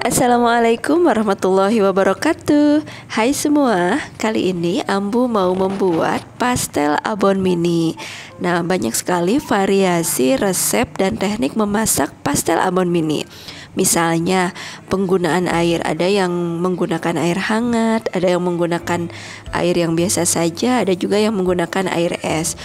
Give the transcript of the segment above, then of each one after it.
Assalamualaikum warahmatullahi wabarakatuh. Hai semua, kali ini Ambu mau membuat pastel abon mini. Nah, banyak sekali variasi resep dan teknik memasak pastel abon mini. Misalnya penggunaan air, ada yang menggunakan air hangat, ada yang menggunakan air yang biasa saja, ada juga yang menggunakan air es.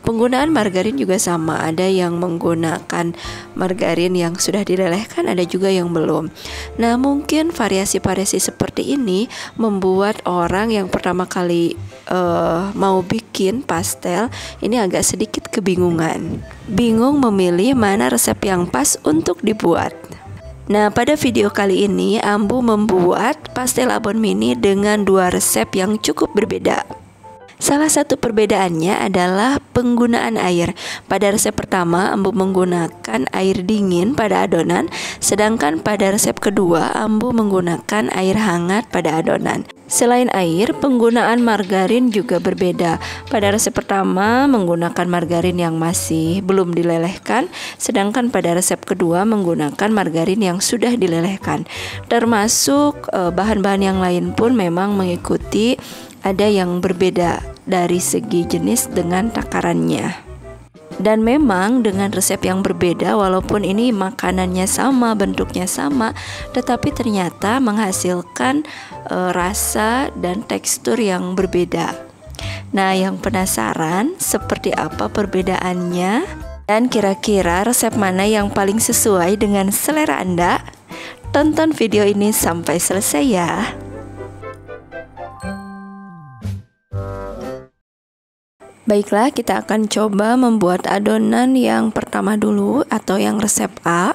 Penggunaan margarin juga sama, ada yang menggunakan margarin yang sudah dilelehkan, ada juga yang belum. Nah, mungkin variasi-variasi seperti ini membuat orang yang pertama kali mau bikin pastel ini agak sedikit kebingungan. Bingung memilih mana resep yang pas untuk dibuat. Nah, pada video kali ini Ambu membuat pastel abon mini dengan dua resep yang cukup berbeda. Salah satu perbedaannya adalah penggunaan air. Pada resep pertama, Ambu menggunakan air dingin pada adonan, sedangkan pada resep kedua, Ambu menggunakan air hangat pada adonan. Selain air, penggunaan margarin juga berbeda. Pada resep pertama, menggunakan margarin yang masih belum dilelehkan, sedangkan pada resep kedua, menggunakan margarin yang sudah dilelehkan. Termasuk bahan-bahan yang lain pun memang mengikuti, ada yang berbeda dari segi jenis dengan takarannya. Dan memang dengan resep yang berbeda, walaupun ini makanannya sama, bentuknya sama, tetapi ternyata menghasilkan rasa dan tekstur yang berbeda. Nah, yang penasaran seperti apa perbedaannya dan kira-kira resep mana yang paling sesuai dengan selera Anda? Tonton video ini sampai selesai ya. Baiklah, kita akan coba membuat adonan yang pertama dulu atau yang resep A.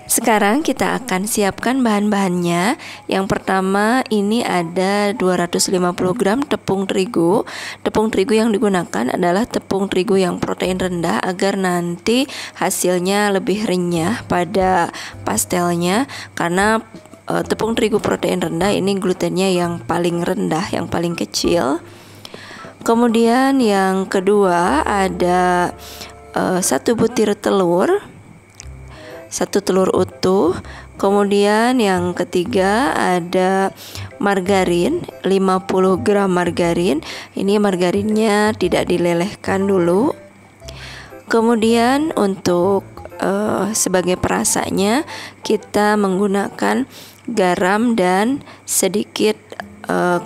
Sekarang kita akan siapkan bahan-bahannya. Yang pertama ini ada 250 gram tepung terigu. Tepung terigu yang digunakan adalah tepung terigu yang protein rendah agar nanti hasilnya lebih renyah pada pastelnya, karena tepung terigu protein rendah ini glutennya yang paling rendah, yang paling kecil. Kemudian yang kedua ada 1 butir telur, 1 telur utuh. Kemudian yang ketiga ada margarin, 50 gram margarin. Ini margarinnya tidak dilelehkan dulu. Kemudian untuk sebagai perasanya kita menggunakan garam dan sedikit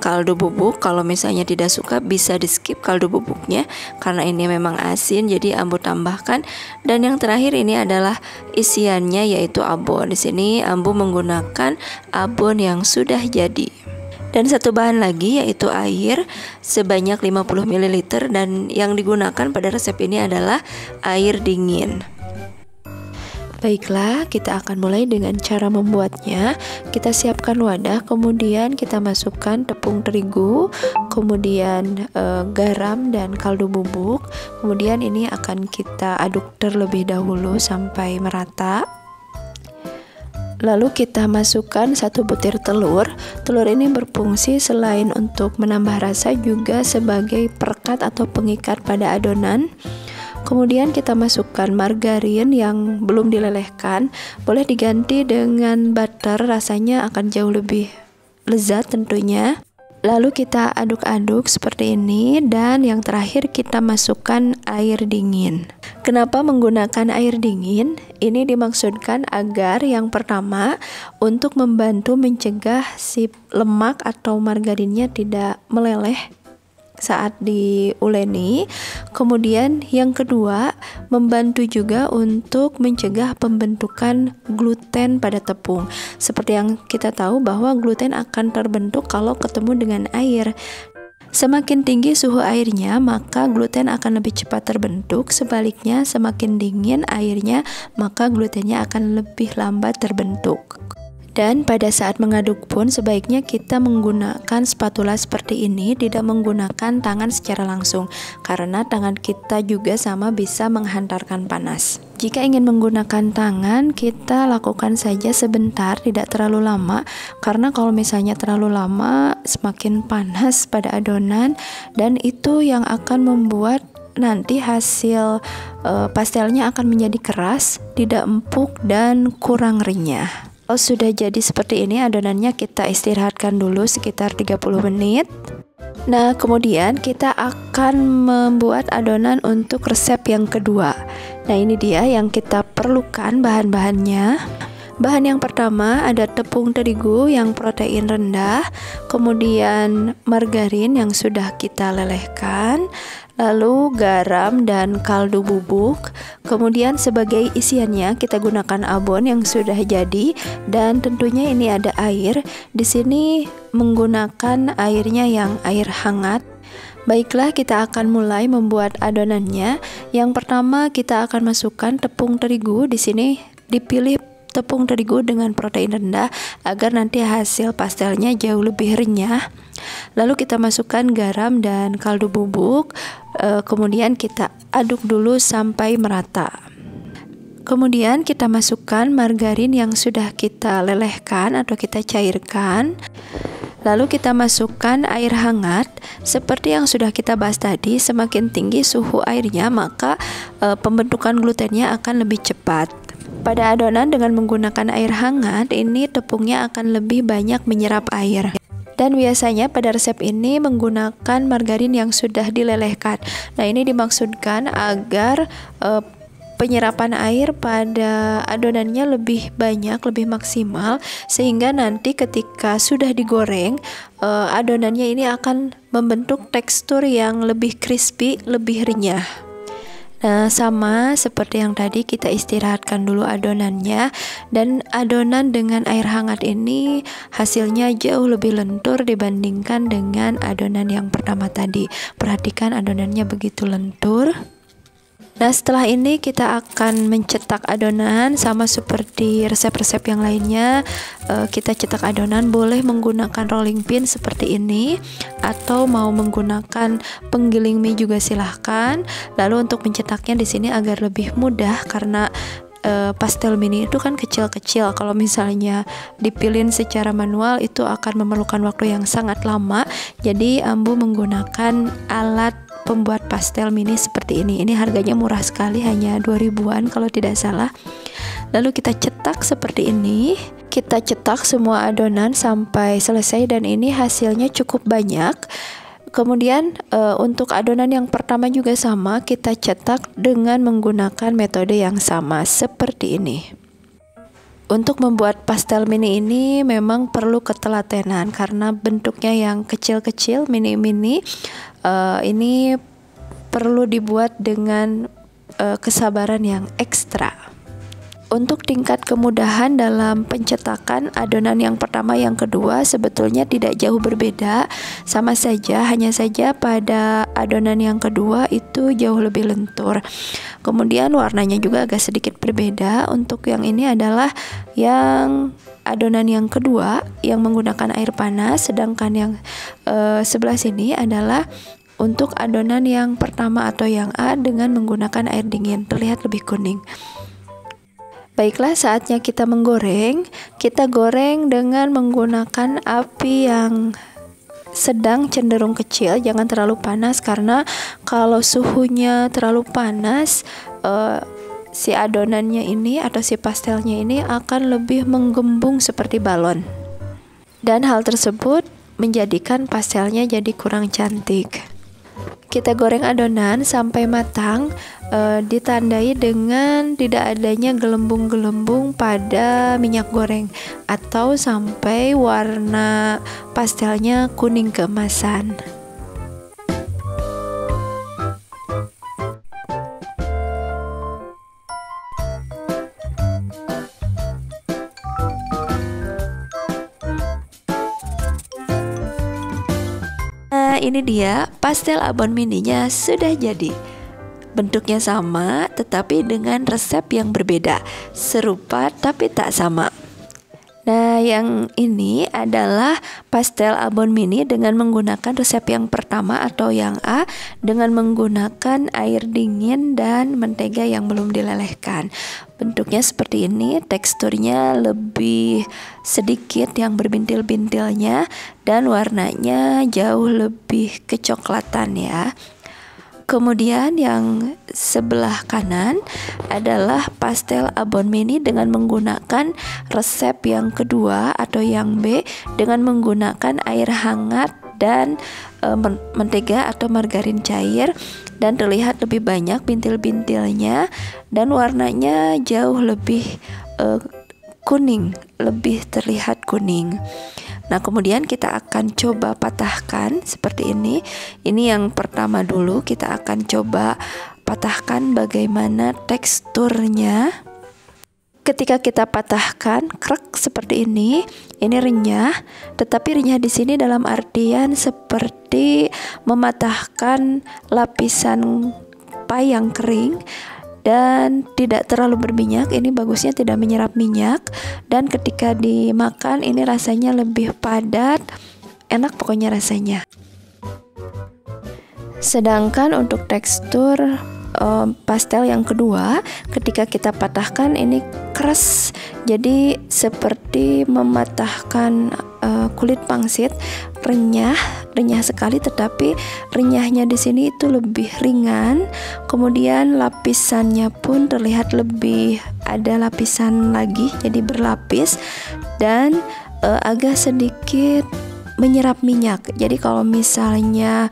kaldu bubuk. Kalau misalnya tidak suka bisa di skip kaldu bubuknya karena ini memang asin, jadi Ambu tambahkan. Dan yang terakhir ini adalah isiannya, yaitu abon. Di sini Ambu menggunakan abon yang sudah jadi. Dan satu bahan lagi yaitu air sebanyak 50 ml, dan yang digunakan pada resep ini adalah air dingin. Baiklah, kita akan mulai dengan cara membuatnya. Kita siapkan wadah, kemudian kita masukkan tepung terigu, kemudian garam dan kaldu bubuk. Kemudian ini akan kita aduk terlebih dahulu sampai merata. Lalu kita masukkan 1 butir telur. Telur ini berfungsi selain untuk menambah rasa juga sebagai perekat atau pengikat pada adonan. Kemudian kita masukkan margarin yang belum dilelehkan, boleh diganti dengan butter, rasanya akan jauh lebih lezat tentunya. Lalu kita aduk-aduk seperti ini, dan yang terakhir kita masukkan air dingin. Kenapa menggunakan air dingin? Ini dimaksudkan agar yang pertama untuk membantu mencegah si lemak atau margarinnya tidak meleleh saat diuleni. Kemudian yang kedua, membantu juga untuk mencegah pembentukan gluten pada tepung. Seperti yang kita tahu bahwa gluten akan terbentuk kalau ketemu dengan air. Semakin tinggi suhu airnya, maka gluten akan lebih cepat terbentuk. Sebaliknya, semakin dingin airnya, maka glutennya akan lebih lambat terbentuk. Dan pada saat mengaduk pun sebaiknya kita menggunakan spatula seperti ini, tidak menggunakan tangan secara langsung, karena tangan kita juga sama bisa menghantarkan panas. Jika ingin menggunakan tangan, kita lakukan saja sebentar, tidak terlalu lama, karena kalau misalnya terlalu lama semakin panas pada adonan, dan itu yang akan membuat nanti hasil pastelnya akan menjadi keras, tidak empuk, dan kurang renyah. Kalau sudah jadi seperti ini adonannya, kita istirahatkan dulu sekitar 30 menit. Nah, kemudian kita akan membuat adonan untuk resep yang kedua. Nah, ini dia yang kita perlukan bahan-bahannya. Bahan yang pertama ada tepung terigu yang protein rendah, kemudian margarin yang sudah kita lelehkan, lalu garam dan kaldu bubuk. Kemudian sebagai isiannya kita gunakan abon yang sudah jadi, dan tentunya ini ada air. Di sini menggunakan airnya yang air hangat. Baiklah, kita akan mulai membuat adonannya. Yang pertama kita akan masukkan tepung terigu. Di sini dipilih tepung terigu dengan protein rendah agar nanti hasil pastelnya jauh lebih renyah. Lalu kita masukkan garam dan kaldu bubuk, kemudian kita aduk dulu sampai merata. Kemudian kita masukkan margarin yang sudah kita lelehkan atau kita cairkan. Lalu kita masukkan air hangat. Seperti yang sudah kita bahas tadi, semakin tinggi suhu airnya maka pembentukan glutennya akan lebih cepat. Pada adonan dengan menggunakan air hangat, ini tepungnya akan lebih banyak menyerap air. Dan biasanya pada resep ini menggunakan margarin yang sudah dilelehkan. Nah, ini dimaksudkan agar penyerapan air pada adonannya lebih banyak, lebih maksimal, sehingga nanti ketika sudah digoreng, adonannya ini akan membentuk tekstur yang lebih crispy, lebih renyah. Nah, sama seperti yang tadi, kita istirahatkan dulu adonannya, dan adonan dengan air hangat ini hasilnya jauh lebih lentur dibandingkan dengan adonan yang pertama tadi. Perhatikan adonannya begitu lentur. Nah, setelah ini kita akan mencetak adonan sama seperti resep-resep yang lainnya. Kita cetak adonan boleh menggunakan rolling pin seperti ini, atau mau menggunakan penggiling mie juga silahkan. Lalu untuk mencetaknya di sini agar lebih mudah karena pastel mini itu kan kecil-kecil. Kalau misalnya dipilin secara manual itu akan memerlukan waktu yang sangat lama. Jadi Ambu menggunakan alat pembuat pastel mini seperti ini. Ini harganya murah sekali, hanya 2000-an kalau tidak salah. Lalu kita cetak seperti ini. Kita cetak semua adonan sampai selesai, dan ini hasilnya cukup banyak. Kemudian untuk adonan yang pertama juga sama, kita cetak dengan menggunakan metode yang sama seperti ini. Untuk membuat pastel mini ini memang perlu ketelatenan karena bentuknya yang kecil-kecil, mini-mini. Ini perlu dibuat dengan kesabaran yang ekstra. Untuk tingkat kemudahan dalam pencetakan adonan yang pertama, yang kedua sebetulnya tidak jauh berbeda, sama saja, hanya saja pada adonan yang kedua itu jauh lebih lentur. Kemudian warnanya juga agak sedikit berbeda. Untuk yang ini adalah yang adonan yang kedua yang menggunakan air panas, sedangkan yang sebelah sini adalah untuk adonan yang pertama atau yang A dengan menggunakan air dingin. Terlihat lebih kuning. Baiklah, saatnya kita menggoreng. Kita goreng dengan menggunakan api yang sedang cenderung kecil, jangan terlalu panas, karena kalau suhunya terlalu panas, si adonannya ini atau si pastelnya ini akan lebih menggembung seperti balon. Dan hal tersebut menjadikan pastelnya jadi kurang cantik. Kita goreng adonan sampai matang, ditandai dengan tidak adanya gelembung-gelembung pada minyak goreng, atau sampai warna pastelnya kuning keemasan. Nah, ini dia pastel abon mininya sudah jadi. Bentuknya sama tetapi dengan resep yang berbeda, serupa tapi tak sama. Nah, yang ini adalah pastel abon mini dengan menggunakan resep yang pertama atau yang A, dengan menggunakan air dingin dan mentega yang belum dilelehkan. Bentuknya seperti ini, teksturnya lebih sedikit yang berbintil-bintilnya, dan warnanya jauh lebih kecoklatan ya. Kemudian yang sebelah kanan adalah pastel Abon Mini dengan menggunakan resep yang kedua atau yang B, dengan menggunakan air hangat dan mentega atau margarin cair, dan terlihat lebih banyak bintil-bintilnya dan warnanya jauh lebih kuning, lebih terlihat kuning. Nah, kemudian kita akan coba patahkan seperti ini. Ini yang pertama dulu, kita akan coba patahkan bagaimana teksturnya. Ketika kita patahkan, krek seperti ini renyah, tetapi renyah di sini dalam artian seperti mematahkan lapisan pai yang kering dan tidak terlalu berminyak. Ini bagusnya tidak menyerap minyak, dan ketika dimakan ini rasanya lebih padat, enak pokoknya rasanya. Sedangkan untuk tekstur pastel yang kedua, ketika kita patahkan ini keras, jadi seperti mematahkan kulit pangsit, renyah sekali, tetapi renyahnya di sini itu lebih ringan. Kemudian lapisannya pun terlihat lebih ada lapisan lagi, jadi berlapis dan agak sedikit menyerap minyak. Jadi kalau misalnya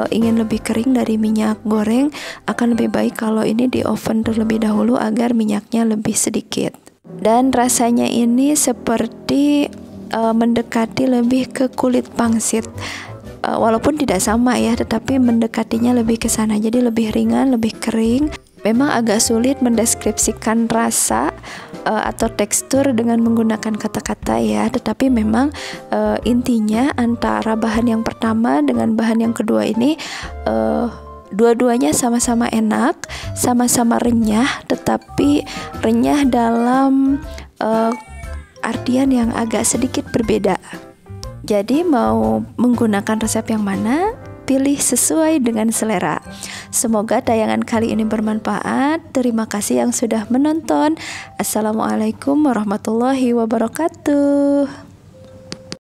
ingin lebih kering dari minyak goreng, akan lebih baik kalau ini di oven terlebih dahulu agar minyaknya lebih sedikit. Dan rasanya ini seperti mendekati lebih ke kulit pangsit, walaupun tidak sama ya, tetapi mendekatinya lebih ke sana. Jadi lebih ringan, lebih kering. Memang agak sulit mendeskripsikan rasa atau tekstur dengan menggunakan kata-kata ya, tetapi memang intinya antara bahan yang pertama dengan bahan yang kedua ini dua-duanya sama-sama enak, sama-sama renyah, tetapi renyah dalam artian yang agak sedikit berbeda. Jadi mau menggunakan resep yang mana, pilih sesuai dengan selera. Semoga tayangan kali ini bermanfaat. Terima kasih yang sudah menonton. Assalamualaikum warahmatullahi wabarakatuh.